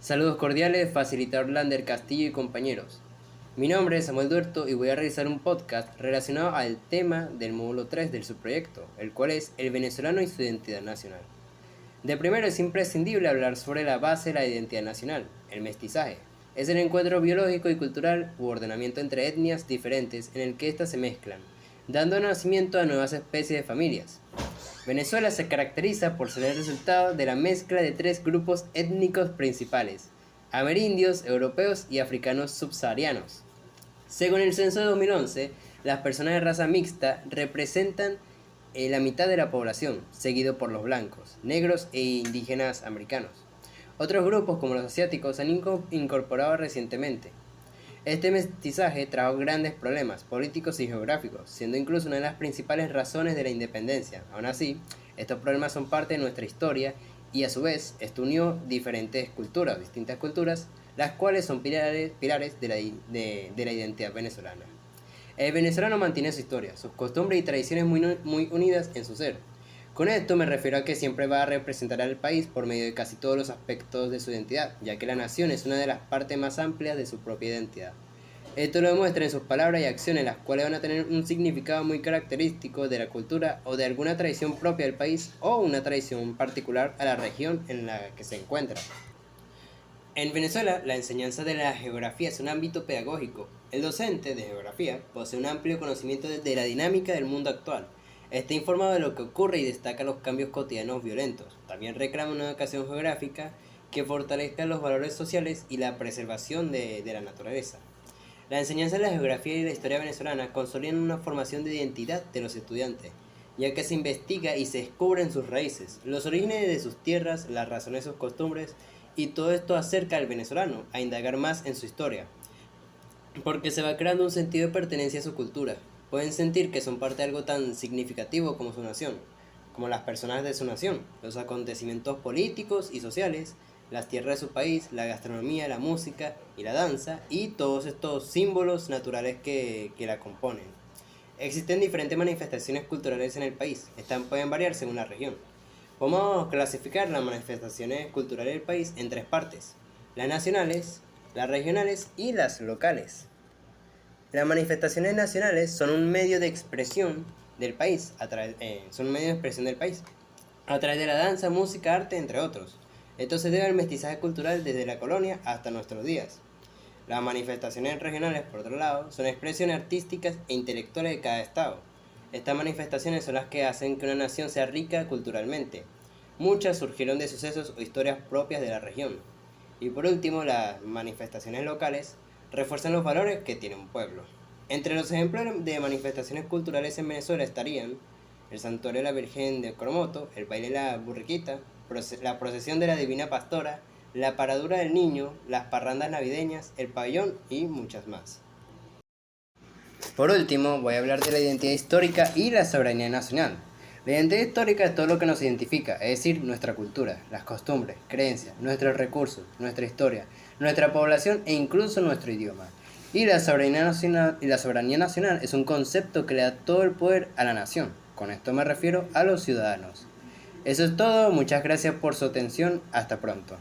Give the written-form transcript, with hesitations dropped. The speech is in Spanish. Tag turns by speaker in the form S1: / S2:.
S1: Saludos cordiales, facilitador Lander Castillo y compañeros. Mi nombre es Samuel Duerto y voy a realizar un podcast relacionado al tema del módulo 3 del subproyecto, el cual es el venezolano y su identidad nacional. De primero es imprescindible hablar sobre la base de la identidad nacional, el mestizaje. Es el encuentro biológico y cultural u ordenamiento entre etnias diferentes en el que éstas se mezclan, dando nacimiento a nuevas especies de familias. Venezuela se caracteriza por ser el resultado de la mezcla de tres grupos étnicos principales: amerindios, europeos y africanos subsaharianos. Según el censo de 2011, las personas de raza mixta representan la mitad de la población, seguido por los blancos, negros e indígenas americanos. Otros grupos, como los asiáticos, se han incorporado recientemente. Este mestizaje trajo grandes problemas políticos y geográficos, siendo incluso una de las principales razones de la independencia. Aún así, estos problemas son parte de nuestra historia y a su vez esto unió distintas culturas, las cuales son pilares de la identidad venezolana. El venezolano mantiene su historia, sus costumbres y tradiciones muy unidas en su ser. Con esto me refiero a que siempre va a representar al país por medio de casi todos los aspectos de su identidad, ya que la nación es una de las partes más amplias de su propia identidad. Esto lo demuestra en sus palabras y acciones, las cuales van a tener un significado muy característico de la cultura o de alguna tradición propia del país o una tradición particular a la región en la que se encuentra. En Venezuela, la enseñanza de la geografía es un ámbito pedagógico. El docente de geografía posee un amplio conocimiento de la dinámica del mundo actual. Está informado de lo que ocurre y destaca los cambios cotidianos violentos. También reclama una educación geográfica que fortalezca los valores sociales y la preservación de la naturaleza. La enseñanza de la geografía y la historia venezolana consolidan una formación de identidad de los estudiantes, ya que se investiga y se descubren sus raíces, los orígenes de sus tierras, las razones de sus costumbres, y todo esto acerca al venezolano a indagar más en su historia, porque se va creando un sentido de pertenencia a su cultura. Pueden sentir que son parte de algo tan significativo como su nación, como las personas de su nación, los acontecimientos políticos y sociales, las tierras de su país, la gastronomía, la música y la danza, y todos estos símbolos naturales que la componen. Existen diferentes manifestaciones culturales en el país, estas pueden variar según la región. Podemos clasificar las manifestaciones culturales del país en tres partes: las nacionales, las regionales y las locales. Las manifestaciones nacionales son un medio de expresión del país, a través de la danza, música, arte, entre otros. Esto se debe al mestizaje cultural desde la colonia hasta nuestros días. Las manifestaciones regionales, por otro lado, son expresiones artísticas e intelectuales de cada estado. Estas manifestaciones son las que hacen que una nación sea rica culturalmente. Muchas surgieron de sucesos o historias propias de la región. Y por último, las manifestaciones locales refuerzan los valores que tiene un pueblo. Entre los ejemplos de manifestaciones culturales en Venezuela estarían el Santuario de la Virgen de Coromoto, el baile de la burriquita, la procesión de la Divina Pastora, la paradura del niño, las parrandas navideñas, el pabellón y muchas más. Por último, voy a hablar de la identidad histórica y la soberanía nacional. La identidad histórica es todo lo que nos identifica, es decir, nuestra cultura, las costumbres, creencias, nuestros recursos, nuestra historia, nuestra población e incluso nuestro idioma. Y la soberanía nacional es un concepto que le da todo el poder a la nación. Con esto me refiero a los ciudadanos. Eso es todo, muchas gracias por su atención, hasta pronto.